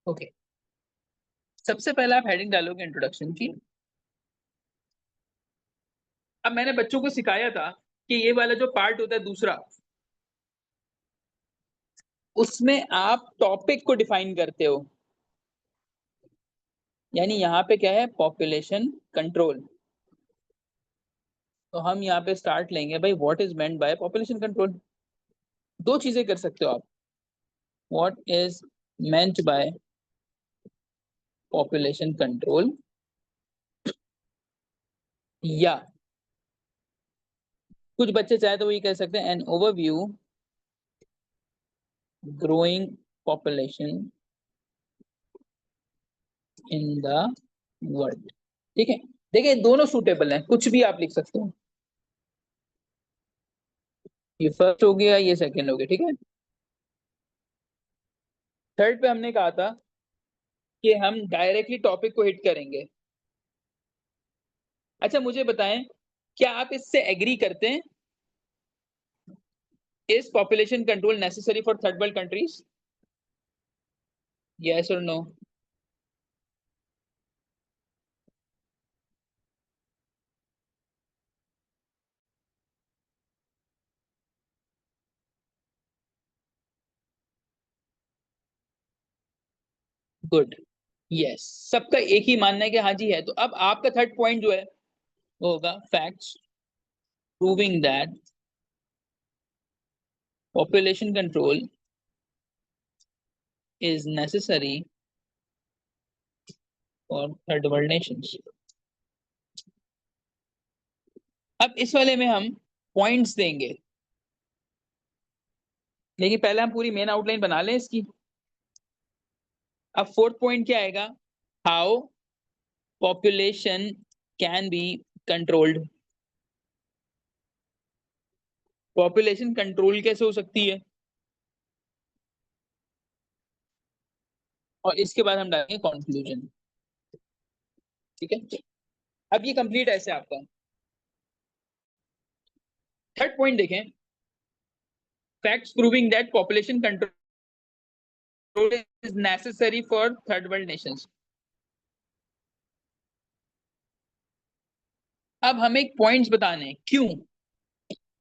Okay, सबसे पहले आप हेडिंग डालोगे इंट्रोडक्शन की। अब मैंने बच्चों को सिखाया था कि ये वाला जो पार्ट होता है दूसरा, उसमें आप टॉपिक को डिफाइन करते हो। यानी यहाँ पे क्या है, पॉपुलेशन कंट्रोल। तो हम यहाँ पे स्टार्ट लेंगे भाई, what is meant by population control. दो चीजें कर सकते हो आप, what is meant by population control, या कुछ बच्चे चाहे तो वो ये कह सकते हैं an overview growing population in the world. ठीक है, देखिए दोनों सूटेबल हैं, कुछ भी आप लिख सकते हो। ये फर्स्ट हो गया, ये सेकंड हो गया। ठीक है, थर्ड पे हमने कहा था कि हम डायरेक्टली टॉपिक को हिट करेंगे। अच्छा मुझे बताएं, क्या आप इससे एग्री करते हैं? Is population control necessary for third world countries? Yes और नो? गुड, यस, सबका एक ही मानना है कि हाँ जी है। तो अब आपका थर्ड पॉइंट जो है वो होगा facts proving that population control is necessary for third world Nations. अब इस वाले में हम पॉइंट्स देंगे, लेकिन पहले हम पूरी मेन आउटलाइन बना लें इसकी। अब फोर्थ पॉइंट क्या आएगा, how population can be controlled. Population control कैसे हो सकती है, और इसके बाद हम डालेंगे कंक्लूजन। ठीक है, अब ये कंप्लीट ऐसे आपका थर्ड पॉइंट देखें, facts proving that population control is necessary for third world Nations. अब हमें पॉइंट्स बताने हैं, क्यों,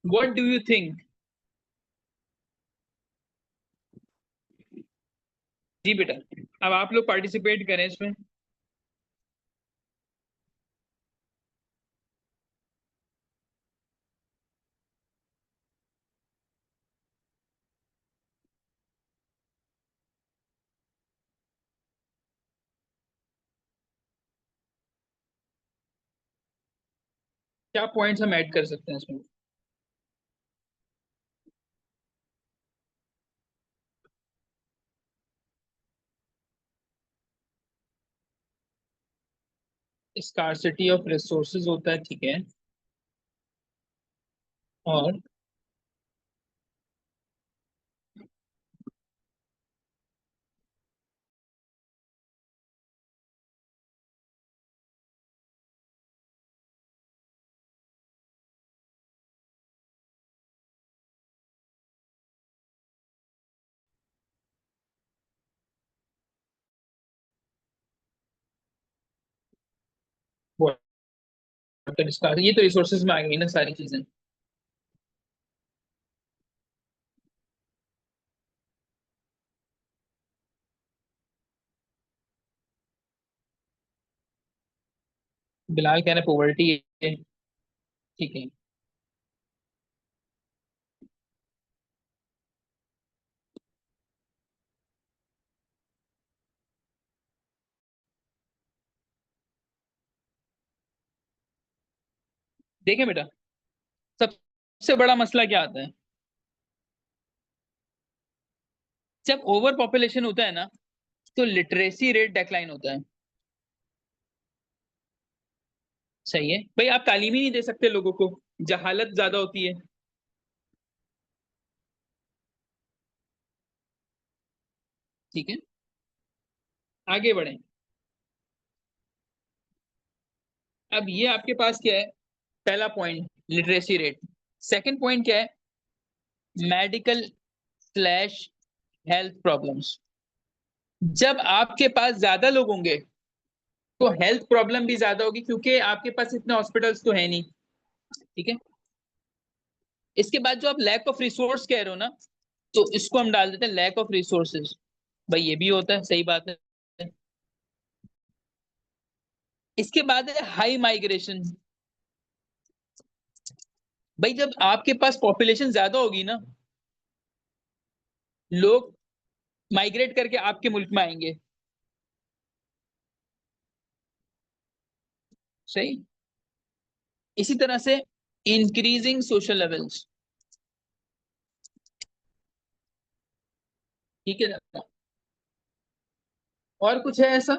व्हाट डू यू थिंक। जी बेटा, अब आप लोग पार्टिसिपेट करें इसमें। क्या पॉइंट्स हम ऐड कर सकते हैं इसमें? स्कार्सिटी ऑफ रिसोर्सेज होता है, ठीक है, और वाटर, ये तो रिसोर्सेज में आ गई ना सारी चीजें। बिलाल कह रहे पॉवर्टी है, ठीक है। देखें बेटा, सबसे बड़ा मसला क्या आता है, जब ओवर पॉपुलेशन होता है ना, तो लिटरेसी रेट डिक्लाइन होता है। सही है भाई, आप तालीम ही नहीं दे सकते लोगों को, जहालत ज्यादा होती है। ठीक है, आगे बढ़े। अब ये आपके पास क्या है, पहला point literacy rate. Second point क्या है, मेडिकल स्लैश हेल्थ प्रॉब्लम्स। जब आपके पास ज्यादा लोग होंगे तो हेल्थ प्रॉब्लम भी ज्यादा होगी, क्योंकि आपके पास इतने हॉस्पिटल्स तो है नहीं। ठीक है। इसके बाद जो आप लैक ऑफ रिसोर्स कह रहे हो ना, तो इसको हम डाल देते हैं लैक ऑफ रिसोर्सेज। भाई ये भी होता है, सही बात है। इसके बाद है हाई माइग्रेशन। भाई जब आपके पास पॉपुलेशन ज्यादा होगी ना, लोग माइग्रेट करके आपके मुल्क में आएंगे। सही। इसी तरह से इंक्रीजिंग सोशल लेवल्स। ठीक है। और कुछ है ऐसा?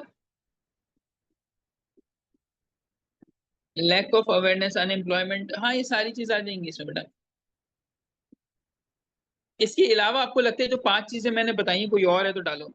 लैक ऑफ अवेयरनेस, अनएम्प्लॉयमेंट, हाँ ये सारी चीज आ जाएंगी इसमें बेटा। इसके अलावा आपको लगता है जो 5 चीजें मैंने बताई कोई और है तो डालो।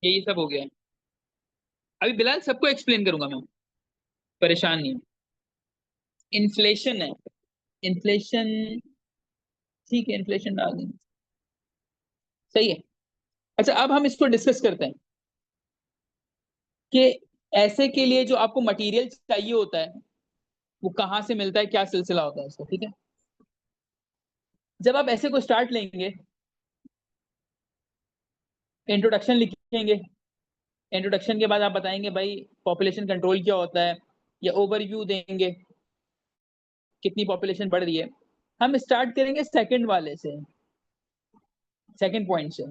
यही सब हो गया। अभी बिलाल सबको एक्सप्लेन करूंगा मैं, परेशान नहीं। इन्फ्लेशन है। इन्फ्लेशन। ठीक है, इन्फ्लेशन डाल देंगे। सही है। अच्छा, अब हम इसको डिस्कस करते हैं कि ऐसे के लिए जो आपको मटेरियल चाहिए होता है वो कहाँ से मिलता है, क्या सिलसिला होता है इसका। ठीक है। जब आप ऐसे को स्टार्ट लेंगे, इंट्रोडक्शन लिखेंगे। इंट्रोडक्शन के बाद आप बताएंगे भाई पॉपुलेशन कंट्रोल क्या होता है, या ओवरव्यू देंगे कितनी पॉपुलेशन बढ़ रही है। हम स्टार्ट करेंगे सेकंड वाले से, सेकंड पॉइंट से।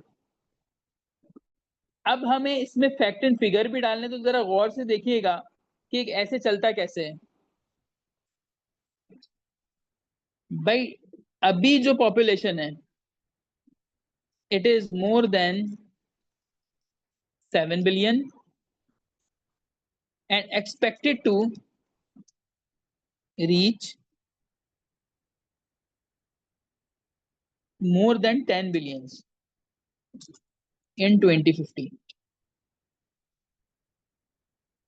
अब हमें इसमें फैक्ट एंड फिगर भी डालने, तो जरा गौर से देखिएगा कि ऐसे चलता कैसे है। भाई अभी जो पॉपुलेशन है, it is more than 7 billion and expected to reach more than 10 billion in 2050।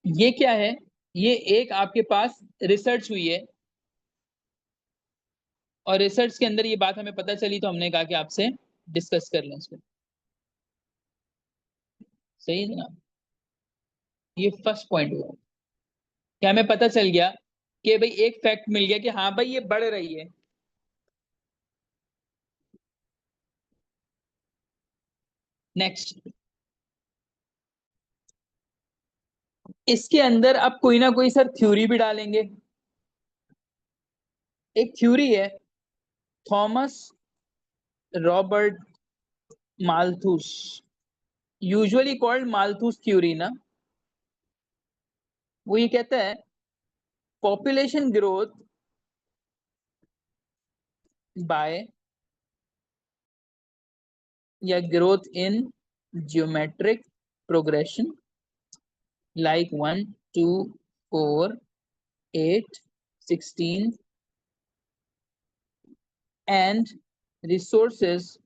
ये क्या है? ये एक आपके पास रिसर्च हुई है, और रिसर्च के अंदर ये बात हमें पता चली, तो हमने कहा कि आपसे डिस्कस कर लें इसको। सही है ना? ये फर्स्ट पॉइंट हुआ कि हमें पता चल गया कि भाई एक फैक्ट मिल गया कि हाँ भाई ये बढ़ रही है। नेक्स्ट, इसके अंदर अब कोई ना कोई सर थ्योरी भी डालेंगे। एक थ्योरी है, Thomas Robert Malthus, usually called Malthus theory ना। वो ये कहता है पॉपुलेशन ग्रोथ बाय, या growth in geometric progression like 1, 2, 4, 8, 16 and resources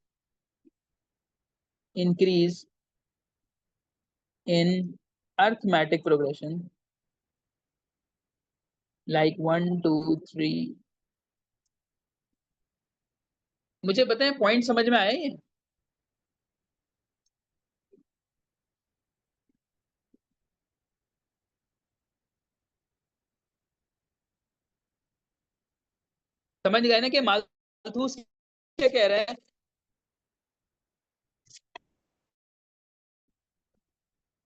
increase in arithmetic progression like 1, 2, 3। मुझे बताएं पॉइंट समझ में आया ये? समझ गए ना कि मालथूस क्या कह रहा है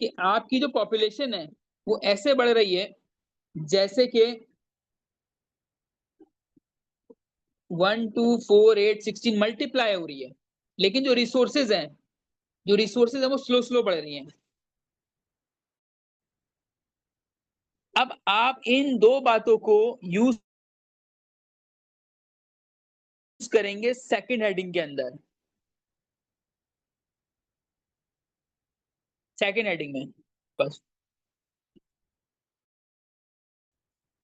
कि आपकी जो पॉपुलेशन है वो ऐसे बढ़ रही है जैसे कि 1, 2, 4, 8, 16 मल्टीप्लाई हो रही है, लेकिन जो रिसोर्सेज है वो स्लो स्लो बढ़ रही हैं। अब आप इन दो बातों को यूज करेंगे सेकंड हेडिंग के अंदर। सेकेंड हेडिंग में बस।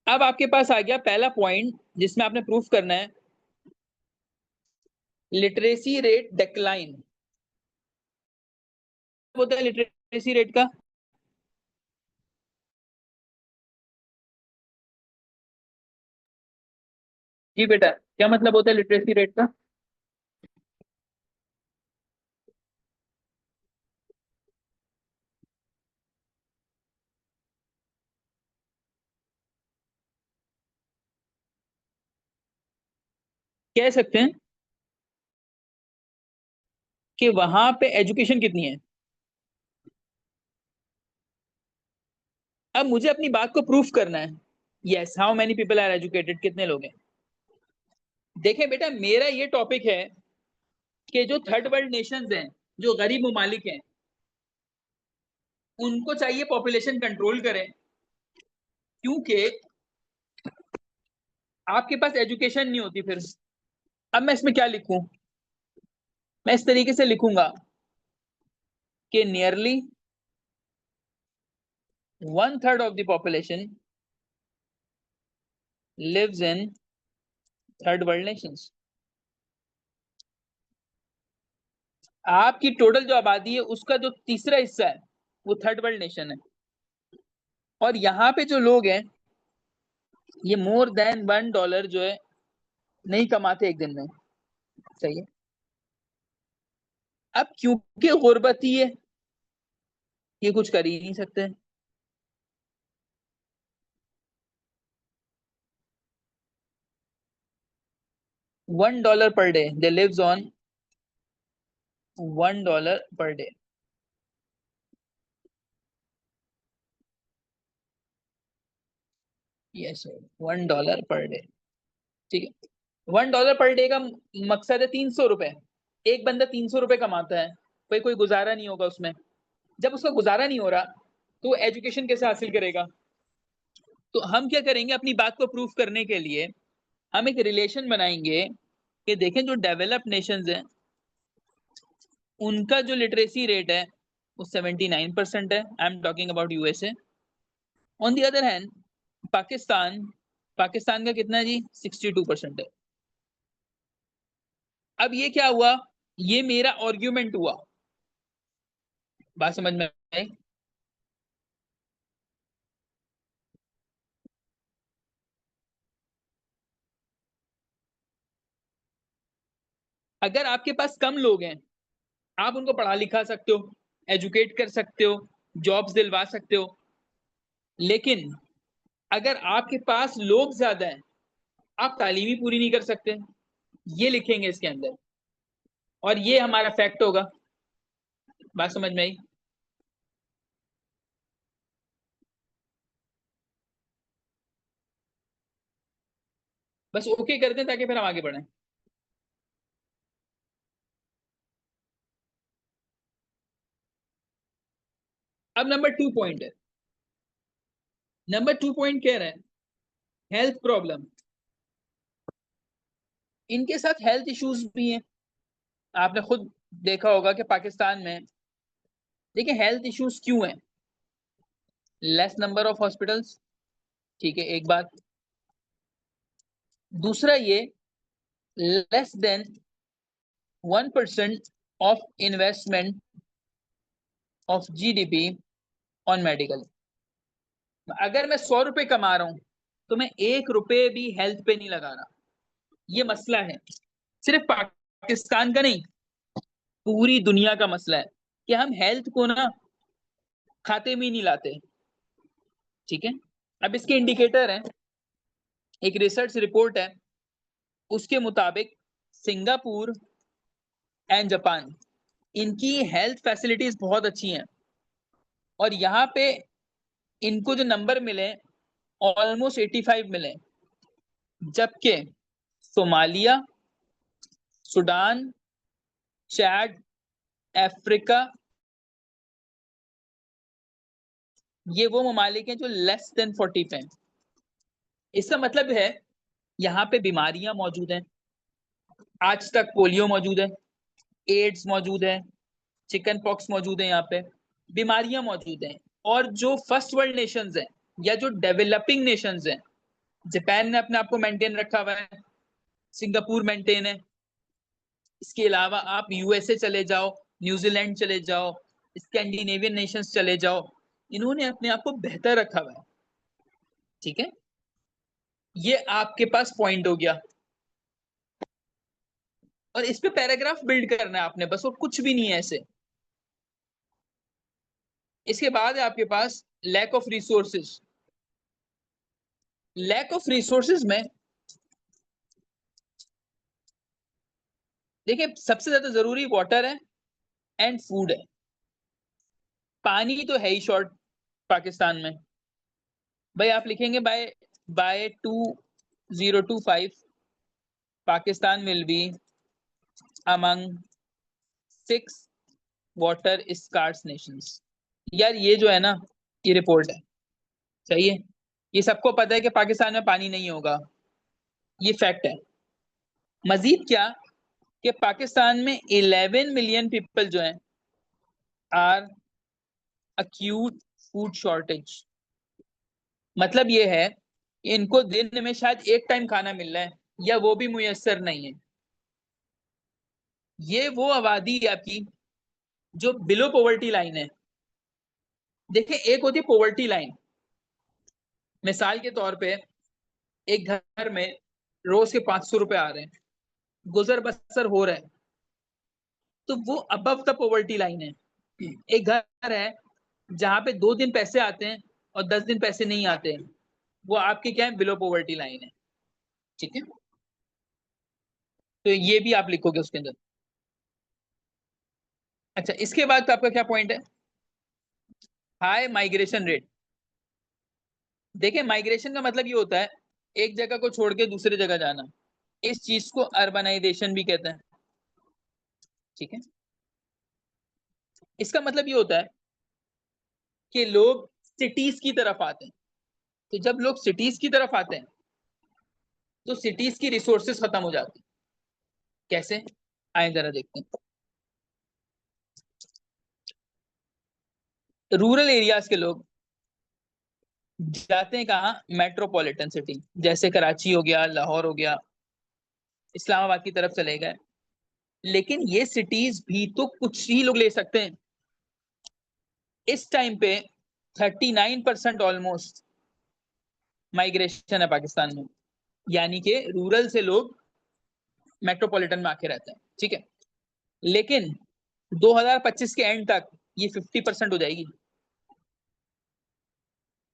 अब आपके पास आ गया पहला पॉइंट जिसमें आपने प्रूफ करना है लिटरेसी रेट डिक्लाइन। होता है लिटरेसी रेट का? जी बेटा, क्या मतलब होता है लिटरेसी रेट का? कह सकते हैं कि वहां पे एजुकेशन कितनी है। अब मुझे अपनी बात को प्रूफ करना है। Yes, how many people are educated, कितने लोग हैं। देखें बेटा, मेरा ये टॉपिक है कि जो थर्ड वर्ल्ड नेशंस हैं, जो गरीब ममालिक हैं, उनको चाहिए पॉपुलेशन कंट्रोल करें, क्योंकि आपके पास एजुकेशन नहीं होती फिर। अब मैं इसमें क्या लिखूं? मैं इस तरीके से लिखूंगा कि nearly 1/3 of the population lives in third world nations. आपकी टोटल जो आबादी है उसका जो तीसरा हिस्सा है वो थर्ड वर्ल्ड नेशन है। और यहाँ पे जो लोग हैं ये मोर देन $1 जो है नहीं कमाते एक दिन में। सही है। अब क्योंकि गुर्बत ही है, ये कुछ कर ही नहीं सकते। $1 per day, they lives on $1 per day. Yes, $1 per day. ठीक है, $1 पर डे का मकसद है 300 रुपए। एक बंदा 300 रुपए कमाता है, कोई कोई गुजारा नहीं होगा उसमें। जब उसका गुजारा नहीं हो रहा तो एजुकेशन कैसे हासिल करेगा? तो हम क्या करेंगे, अपनी बात को प्रूफ करने के लिए हम एक रिलेशन बनाएंगे कि देखें जो डेवलप्ड नेशंस हैं उनका जो लिटरेसी रेट है वो 79% है। I am talking about USA. On the other hand Pakistan, Pakistan का कितना है जी? 62% है। अब ये क्या हुआ? ये मेरा आर्ग्यूमेंट हुआ। बात समझ में आई? अगर आपके पास कम लोग हैं, आप उनको पढ़ा लिखा सकते हो, एजुकेट कर सकते हो, जॉब्स दिलवा सकते हो। लेकिन अगर आपके पास लोग ज्यादा हैं, आप तालीम ही पूरी नहीं कर सकते। ये लिखेंगे इसके अंदर, और ये हमारा फैक्ट होगा। बात समझ में आई? बस ओके कर दें ताकि फिर हम आगे बढ़ें। अब नंबर 2 पॉइंट है। नंबर 2 पॉइंट कह रहे हैं हेल्थ प्रॉब्लम। इनके साथ हेल्थ इश्यूज भी हैं। आपने खुद देखा होगा कि पाकिस्तान में, देखिए हेल्थ इश्यूज क्यों हैं? लेस नंबर ऑफ हॉस्पिटल्स, ठीक है, एक बात। दूसरा ये less than 1% of investment of GDP on medical. अगर मैं 100 रुपए कमा रहा हूं तो मैं 1 रुपए भी हेल्थ पे नहीं लगा रहा। ये मसला है, सिर्फ पाकिस्तान का नहीं, पूरी दुनिया का मसला है कि हम हेल्थ को ना खाते में ही नहीं लाते। ठीक है, अब इसके इंडिकेटर हैं। एक रिसर्च रिपोर्ट है, उसके मुताबिक सिंगापुर एंड जापान, इनकी हेल्थ फैसिलिटीज बहुत अच्छी हैं। और यहाँ पे इनको जो नंबर मिले ऑलमोस्ट 85 मिले। जबकि सोमालिया, सूडान, चैड, अफ्रीका, ये वो ममालिक हैं जो लेस देन 40 पे हैं। इसका मतलब है यहाँ पे बीमारियां मौजूद हैं, आज तक पोलियो मौजूद है, एड्स मौजूद है, चिकन पॉक्स मौजूद है यहाँ पे। बीमारियां मौजूद हैं। और जो फर्स्ट वर्ल्ड नेशंस हैं या जो डेवलपिंग नेशंस हैं, जापान ने अपने आप को मेंटेन रखा हुआ है, सिंगापुर मेंटेन है, इसके अलावा आप यूएसए चले जाओ, न्यूजीलैंड चले जाओ, स्कैंडिनेवियन नेशंस चले जाओ, इन्होंने अपने आप को बेहतर रखा हुआ है। ठीक है, ये आपके पास पॉइंट हो गया। और इस पे पैराग्राफ बिल्ड करना है आपने बस, और कुछ भी नहीं है ऐसे। इसके बाद है आपके पास lack of resources. Lack of resources में देखिए सबसे ज्यादा जरूरी वाटर है एंड फूड है। पानी तो है ही शॉर्ट पाकिस्तान में। भाई आप लिखेंगे by by 2025 Pakistan will be among 6 water scarce nations. यार ये जो है ना, ये रिपोर्ट है, सही है। ये सबको पता है कि पाकिस्तान में पानी नहीं होगा, ये फैक्ट है। मजीद क्या कि पाकिस्तान में 11 मिलियन पीपल जो हैं आर अक्यूट फूड शॉर्टेज। मतलब ये है कि इनको दिन में शायद एक टाइम खाना मिल रहा है, या वो भी मुयस्सर नहीं है। ये वो आबादी है आपकी जो बिलो पॉवर्टी लाइन है। देखिए एक होती है पॉवर्टी लाइन, मिसाल के तौर पे एक घर में रोज के 500 रुपए आ रहे हैं, गुजर बसर हो रहा है, तो वो अबव द पॉवर्टी लाइन है। एक घर है जहां पे 2 दिन पैसे आते हैं और 10 दिन पैसे नहीं आते हैं, वो आपकी क्या है, बिलो पॉवर्टी लाइन है। ठीक है, तो ये भी आप लिखोगे उसके अंदर। अच्छा, इसके बाद तो आपका क्या पॉइंट है, हाई माइग्रेशन रेट। देखिए माइग्रेशन का मतलब ये होता है एक जगह को छोड़ के दूसरी जगह जाना। इस चीज को अर्बनाइजेशन भी कहते हैं। ठीक है, इसका मतलब ये होता है कि लोग सिटीज की तरफ आते हैं। तो जब लोग सिटीज की तरफ आते हैं तो सिटीज की रिसोर्सेज खत्म हो जाती है। कैसे, आए जरा देखते हैं। रूरल एरियाज के लोग जाते हैं कहाँ, मेट्रोपॉलिटन सिटी, जैसे कराची हो गया, लाहौर हो गया, इस्लामाबाद की तरफ चले गए। लेकिन ये सिटीज भी तो कुछ ही लोग ले सकते हैं। इस टाइम पे 39% ऑलमोस्ट माइग्रेशन है पाकिस्तान में, यानी कि रूरल से लोग मेट्रोपॉलिटन में आके रहते हैं। ठीक है, लेकिन 2025 के एंड तक ये 50% हो जाएगी।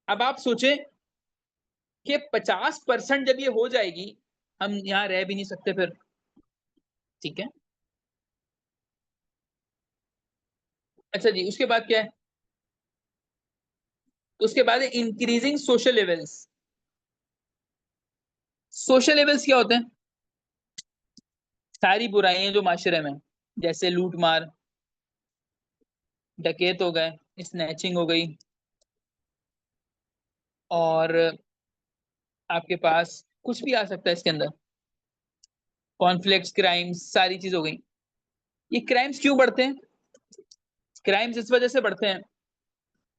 अब आप सोचें कि 50% जब ये हो जाएगी, हम यहाँ रह भी नहीं सकते फिर। ठीक है, अच्छा जी, उसके बाद क्या है, उसके बाद increasing social levels. Social levels क्या होते हैं, सारी बुराइयां जो माशरे में, जैसे लूट मार, डकैत हो गए, स्नैचिंग हो गई, और आपके पास कुछ भी आ सकता है इसके अंदर, कॉन्फ्लिक्ट्स, क्राइम्स, सारी चीज हो गई। ये क्राइम्स क्यों बढ़ते हैं, क्राइम्स इस वजह से बढ़ते हैं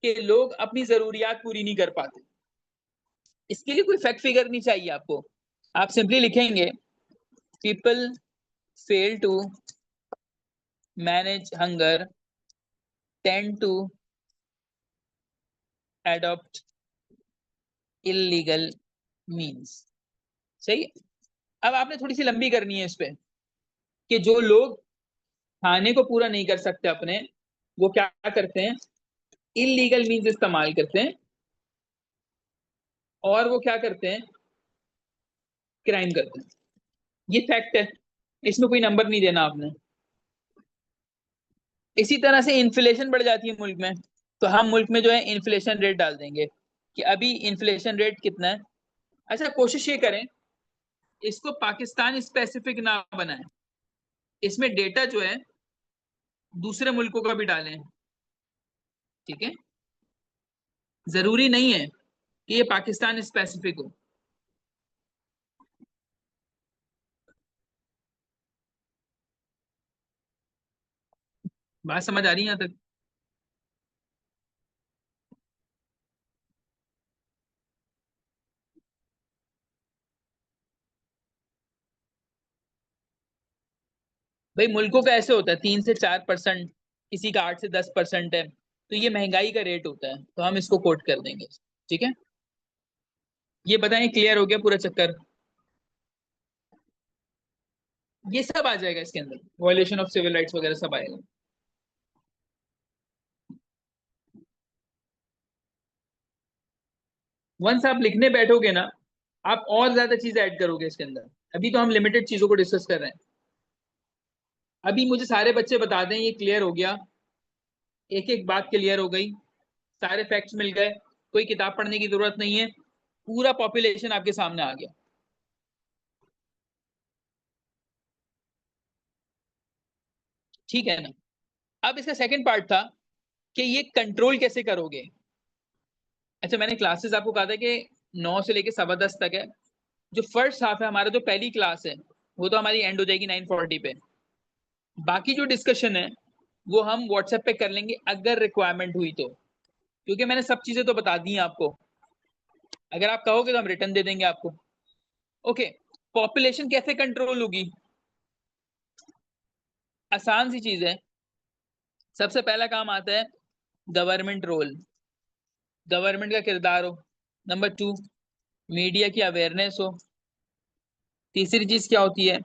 कि लोग अपनी जरूरियात पूरी नहीं कर पाते। इसके लिए कोई फैक्ट फिगर नहीं चाहिए आपको, आप सिंपली लिखेंगे people fail to manage hunger tend to adopt illegal means. सही है? अब आपने थोड़ी सी लंबी करनी है इस पे, कि जो लोग खाने को पूरा नहीं कर सकते अपने, वो क्या करते हैं, इलीगल मीन्स इस्तेमाल करते हैं, और वो क्या करते हैं, क्राइम करते हैं। ये फैक्ट है, इसमें कोई नंबर नहीं देना आपने। इसी तरह से इन्फ्लेशन बढ़ जाती है मुल्क में, तो हम मुल्क में जो है इन्फ्लेशन रेट डाल देंगे कि अभी इन्फ्लेशन रेट कितना है। अच्छा, कोशिश ये करें इसको पाकिस्तान स्पेसिफिक ना बनाएं, इसमें डेटा जो है दूसरे मुल्कों का भी डालें। ठीक है, जरूरी नहीं है कि ये पाकिस्तान स्पेसिफिक हो। बात समझ आ रही है यहाँ तक? भाई मुल्कों का ऐसे होता है 3 से 4%, किसी का 8 से 10% है, तो ये महंगाई का रेट होता है, तो हम इसको कोट कर देंगे। ठीक है, ये बताएं क्लियर हो गया पूरा चक्कर? ये सब आ जाएगा इसके अंदर, वॉयलेशन ऑफ सिविल राइट्स वगैरह सब आएगा। वंस आप लिखने बैठोगे ना, आप और ज्यादा चीज ऐड करोगे इसके अंदर। अभी तो हम लिमिटेड चीजों को डिस्कस कर रहे हैं। अभी मुझे सारे बच्चे बता दें ये क्लियर हो गया, एक एक बात क्लियर हो गई, सारे फैक्ट्स मिल गए, कोई किताब पढ़ने की जरूरत नहीं है, पूरा पॉपुलेशन आपके सामने आ गया। ठीक है ना? अब इसका सेकंड पार्ट था कि ये कंट्रोल कैसे करोगे। अच्छा, मैंने क्लासेस आपको कहा था कि 9 से लेके 10:15 तक है। जो फर्स्ट हाफ है हमारा, जो पहली क्लास है, वो तो हमारी एंड हो जाएगी 9:40 पे। बाकी जो डिस्कशन है वो हम व्हाट्सएप पे कर लेंगे अगर रिक्वायरमेंट हुई तो, क्योंकि मैंने सब चीजें तो बता दी हैं आपको। अगर आप कहोगे तो हम रिटर्न दे देंगे आपको। ओके, पॉपुलेशन कैसे कंट्रोल होगी? आसान सी चीज है। सबसे पहला काम आता है गवर्नमेंट रोल, गवर्नमेंट का किरदार हो। नंबर 2, मीडिया की अवेयरनेस हो। तीसरी चीज क्या होती है?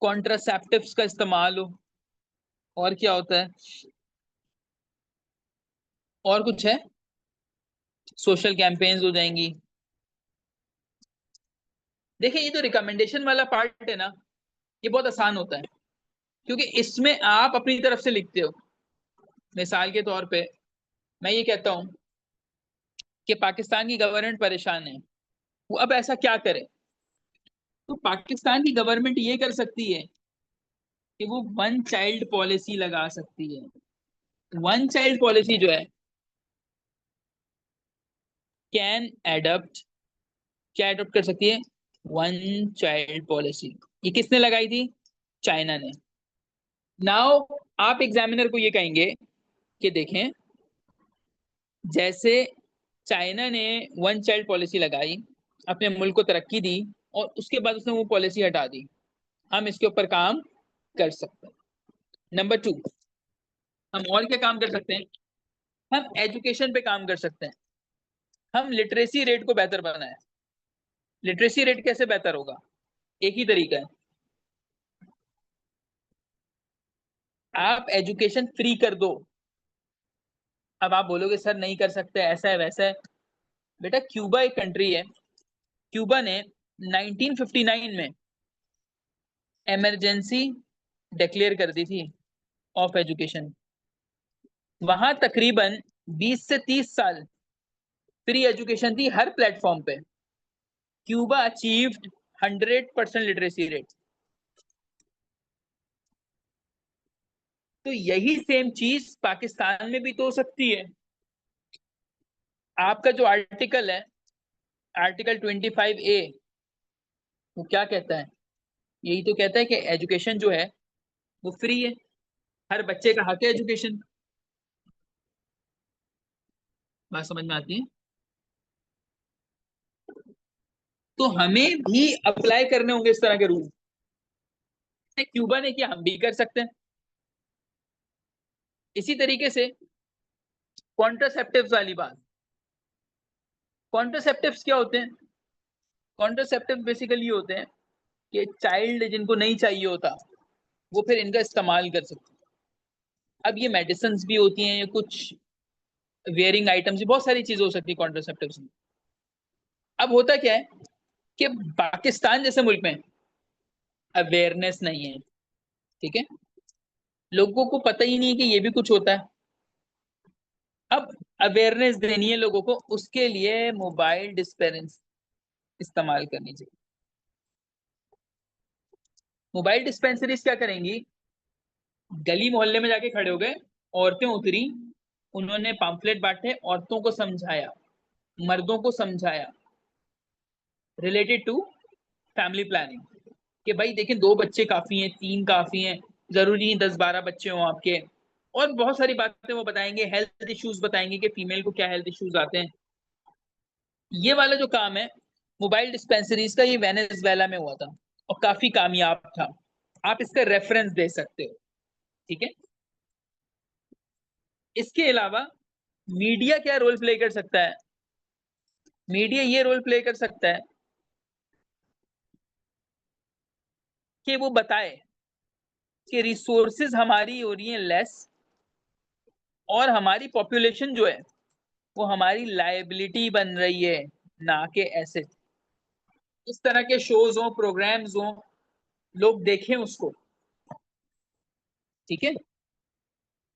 कॉन्ट्रासेप्टिव्स का इस्तेमाल हो। और क्या होता है? और कुछ है? सोशल कैंपेन्स हो जाएंगी। देखिए, ये जो रिकमेंडेशन वाला पार्ट है ना, ये बहुत आसान होता है, क्योंकि इसमें आप अपनी तरफ से लिखते हो। मिसाल के तौर पे मैं ये कहता हूं कि पाकिस्तान की गवर्नमेंट परेशान है, वो अब ऐसा क्या करे? तो पाकिस्तान की गवर्नमेंट ये कर सकती है कि वो वन चाइल्ड पॉलिसी लगा सकती है। वन चाइल्ड पॉलिसी जो है, कैन एडप्ट, क्या एडप्ट कर सकती है? One child policy. ये किसने लगाई थी? चाइना ने। नाउ आप एग्जामिनर को ये कहेंगे कि देखें, जैसे चाइना ने वन चाइल्ड पॉलिसी लगाई, अपने मुल्क को तरक्की दी, और उसके बाद उसने वो पॉलिसी हटा दी, हम इसके ऊपर काम कर सकते हैं। नंबर 2, हम और क्या काम कर सकते हैं? हम एजुकेशन पे काम कर सकते हैं। हम लिटरेसी रेट को बेहतर बनाए। लिटरेसी रेट कैसे बेहतर होगा? एक ही तरीका है, आप एजुकेशन फ्री कर दो। अब आप बोलोगे सर नहीं कर सकते, ऐसा है वैसा है। बेटा, क्यूबा एक कंट्री है, क्यूबा ने 1959 में इमरजेंसी डिक्लेयर कर दी थी ऑफ एजुकेशन। वहां तकरीबन 20 से 30 साल फ्री एजुकेशन थी हर प्लेटफॉर्म पे। Cuba achieved 100% literacy rate. तो यही सेम चीज पाकिस्तान में भी तो हो सकती है। आपका जो आर्टिकल है, आर्टिकल 25A, वो क्या कहता है? यही तो कहता है कि एजुकेशन जो है वो फ्री है, हर बच्चे का हक है एजुकेशन। बात समझ में आती है? तो हमें भी अप्लाई करने होंगे इस तरह के रूल। क्यूबा ने किया, हम भी कर सकते हैं। इसी तरीके से कॉन्ट्रासेप्टिव्स वाली बात। कॉन्ट्रासेप्टिव्स क्या होते हैं? कॉन्ट्रासेप्टिव बेसिकली होते हैं कि चाइल्ड जिनको नहीं चाहिए होता, वो फिर इनका इस्तेमाल कर सकते हैं। अब ये मेडिसिन भी होती हैं, या कुछ वेयरिंग आइटम्स भी, बहुत सारी चीजें हो सकती है कॉन्ट्रासेप्टिव्स में। अब होता क्या है कि पाकिस्तान जैसे मुल्क में अवेयरनेस नहीं है। ठीक है, लोगों को पता ही नहीं है कि ये भी कुछ होता है। अब अवेयरनेस देनी है लोगों को, उसके लिए मोबाइल डिस्पेंस इस्तेमाल करनी चाहिए। मोबाइल डिस्पेंसरीज क्या करेंगी? गली मोहल्ले में जाके खड़े हो गए, औरतें उतरी, उन्होंने पम्फलेट बांटे, औरतों को समझाया, मर्दों को समझाया, रिलेटेड टू फैमिली प्लानिंग, कि भाई देखें, 2 बच्चे काफी हैं, 3 काफी हैं, जरूरी नहीं 10-12 बच्चे हों आपके। और बहुत सारी बातें वो बताएंगे, हेल्थ इश्यूज बताएंगे कि फीमेल को क्या हेल्थ इश्यूज आते हैं। ये वाला जो काम है मोबाइल डिस्पेंसरीज का, ये वेनेजुएला में हुआ था और काफी कामयाब था। आप इसका रेफरेंस दे सकते हो। ठीक है, इसके अलावा मीडिया क्या रोल प्ले कर सकता है? मीडिया ये रोल प्ले कर सकता है कि वो बताए कि रिसोर्सेज हमारी हो रही है लेस, और हमारी पॉपुलेशन जो है वो हमारी लायबिलिटी बन रही है, ना कि एसेट। इस तरह के शोज हो, प्रोग्राम्स हो, लोग देखें उसको। ठीक है,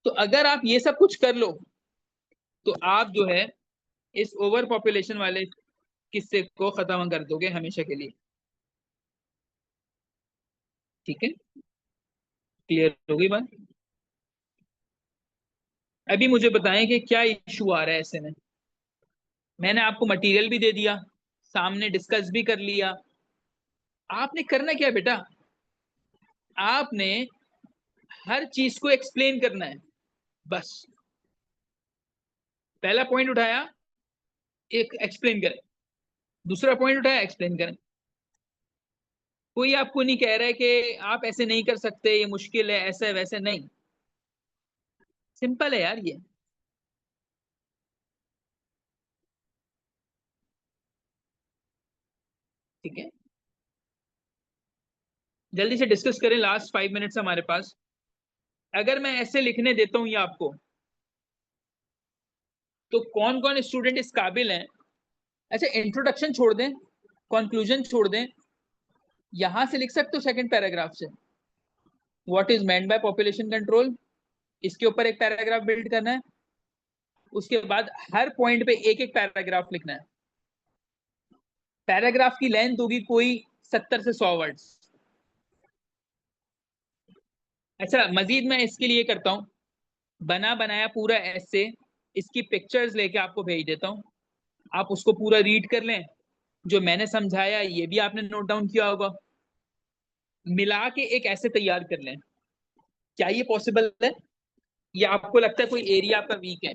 तो अगर आप ये सब कुछ कर लो तो आप जो है इस ओवर पॉपुलेशन वाले किस्से को खत्म कर दोगे हमेशा के लिए। ठीक है, क्लियर हो गई बात? अभी मुझे बताएं कि क्या इशू आ रहा है ऐसे में। मैंने आपको मटेरियल भी दे दिया, सामने डिस्कस भी कर लिया। आपने करना क्या है बेटा? आपने हर चीज को एक्सप्लेन करना है बस। पहला पॉइंट उठाया, एक एक्सप्लेन करें। दूसरा पॉइंट उठाया, एक्सप्लेन करें। कोई आपको नहीं कह रहा है कि आप ऐसे नहीं कर सकते, ये मुश्किल है, ऐसे वैसे नहीं। सिंपल है यार ये। ठीक है, जल्दी से डिस्कस करें, लास्ट 5 मिनट्स हमारे पास। अगर मैं ऐसे लिखने देता हूं ये आपको, तो कौन कौन स्टूडेंट इस काबिल हैं? अच्छा, इंट्रोडक्शन छोड़ दें, कंक्लूजन छोड़ दें, यहां से लिख सकते हो सेकंड पैराग्राफ से, what is meant by population control. इसके ऊपर एक पैराग्राफ बिल्ड करना है। उसके बाद हर पॉइंट पे एक एक पैराग्राफ लिखना है। पैराग्राफ की लेंथ होगी कोई 70 से 100 वर्ड्स। अच्छा, मजीद मैं इसके लिए करता हूँ, बना बनाया पूरा ऐसे इसकी पिक्चर्स लेके आपको भेज देता हूँ। आप उसको पूरा रीड कर लें, जो मैंने समझाया ये भी आपने नोट डाउन किया होगा, मिला के एक ऐसे तैयार कर लें। क्या ये पॉसिबल है, या आपको लगता है कोई एरिया आपका वीक है?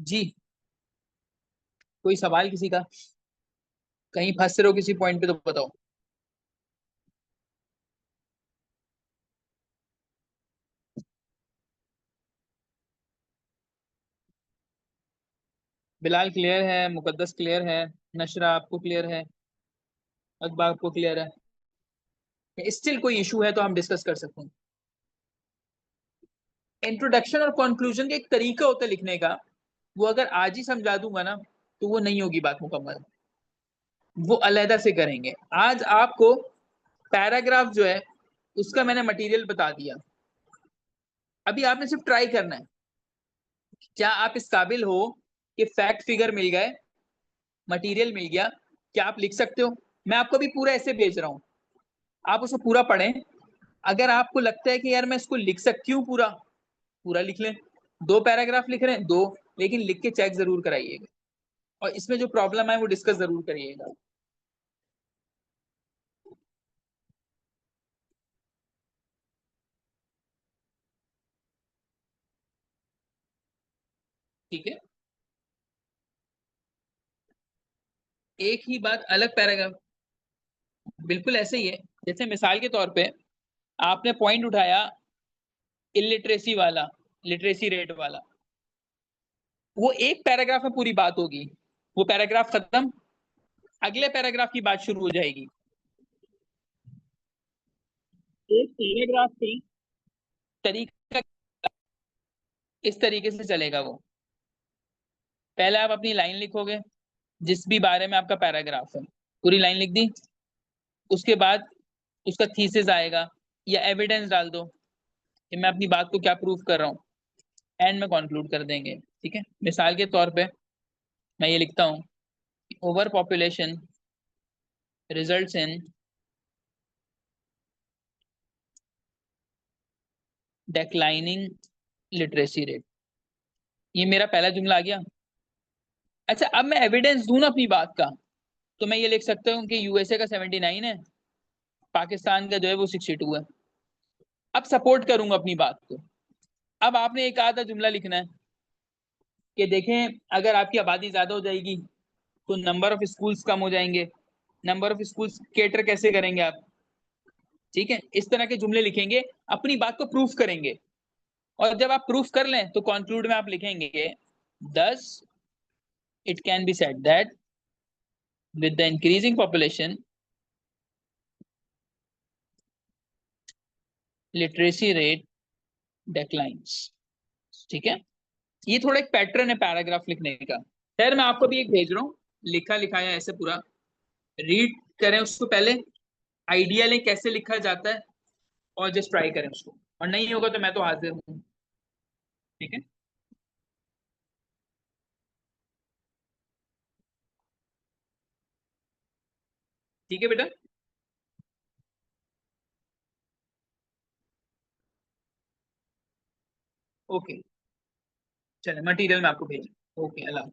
जी, कोई सवाल किसी का? कहीं फंस रहे हो किसी पॉइंट पे तो बताओ। बिलाल क्लियर है, मुकद्दस क्लियर है, नशरा आपको क्लियर है, अकबर आपको क्लियर है? स्टिल कोई इशू है तो हम डिस्कस कर सकते हैं। इंट्रोडक्शन और कंक्लूजन का एक तरीका होता है लिखने का, वो अगर आज ही समझा दूंगा ना तो वो नहीं होगी बात मुकम्मल, वो अलहदा से करेंगे। आज आपको पैराग्राफ जो है उसका मैंने मटेरियल बता दिया। अभी आपने सिर्फ ट्राई करना है, क्या आप इस काबिल हो कि फैक्ट फिगर मिल गए, मटेरियल मिल गया, क्या आप लिख सकते हो? मैं आपको भी पूरा ऐसे भेज रहा हूं, आप उसको पूरा पढ़ें। अगर आपको लगता है कि यार मैं इसको लिख सकती हूँ पूरा, पूरा लिख लें। 2 पैराग्राफ लिख रहे हैं, दो, लेकिन लिख के चेक जरूर कराइएगा, और इसमें जो प्रॉब्लम है वो डिस्कस जरूर करिएगा। ठीक है, एक ही बात अलग पैराग्राफ, बिल्कुल ऐसे ही है। जैसे मिसाल के तौर पे आपने पॉइंट उठाया इलिटरेसी वाला, लिटरेसी रेट वाला, वो एक पैराग्राफ में पूरी बात होगी, वो पैराग्राफ खत्म, अगले पैराग्राफ की बात शुरू हो जाएगी। एक पैराग्राफ का तरीका इस तरीके से चलेगा वो। पहले आप अपनी लाइन लिखोगे, जिस भी बारे में आपका पैराग्राफ है, पूरी लाइन लिख दी। उसके बाद उसका थीसिस आएगा, या एविडेंस डाल दो कि मैं अपनी बात को क्या प्रूव कर रहा हूँ। एंड में कंक्लूड कर देंगे। ठीक है, मिसाल के तौर पे मैं ये लिखता हूँ, over population results in declining literacy rate. ये मेरा पहला जुमला आ गया। अच्छा, अब मैं एविडेंस दूं ना अपनी बात का, तो मैं ये लिख सकता हूँ कि यूएसए का 79 है, पाकिस्तान का जो है वो 62 है। अब सपोर्ट करूंगा अपनी बात को। अब आपने एक आधा जुमला लिखना है कि देखें, अगर आपकी आबादी ज्यादा हो जाएगी तो नंबर ऑफ स्कूल्स कम हो जाएंगे। नंबर ऑफ स्कूल्स केटर कैसे करेंगे आप? ठीक है, इस तरह के जुमले लिखेंगे, अपनी बात को प्रूफ करेंगे। और जब आप प्रूफ कर लें तो कंक्लूड में आप लिखेंगे, thus it can be said that with the increasing population literacy rate declines। ठीक है, ये थोड़ा एक पैटर्न है पैराग्राफ लिखने का। खैर, मैं आपको भी एक भेज रहा हूँ, लिखा लिखाया ऐसे पूरा, रीड करें उसको पहले, आइडिया लें कैसे लिखा जाता है, और जस्ट ट्राई करें उसको। और नहीं होगा तो मैं तो हाजिर हूँ। ठीक है, ठीक है बेटा। ओके, चले मटेरियल मैं आपको भेज, ओके, अल्लाह।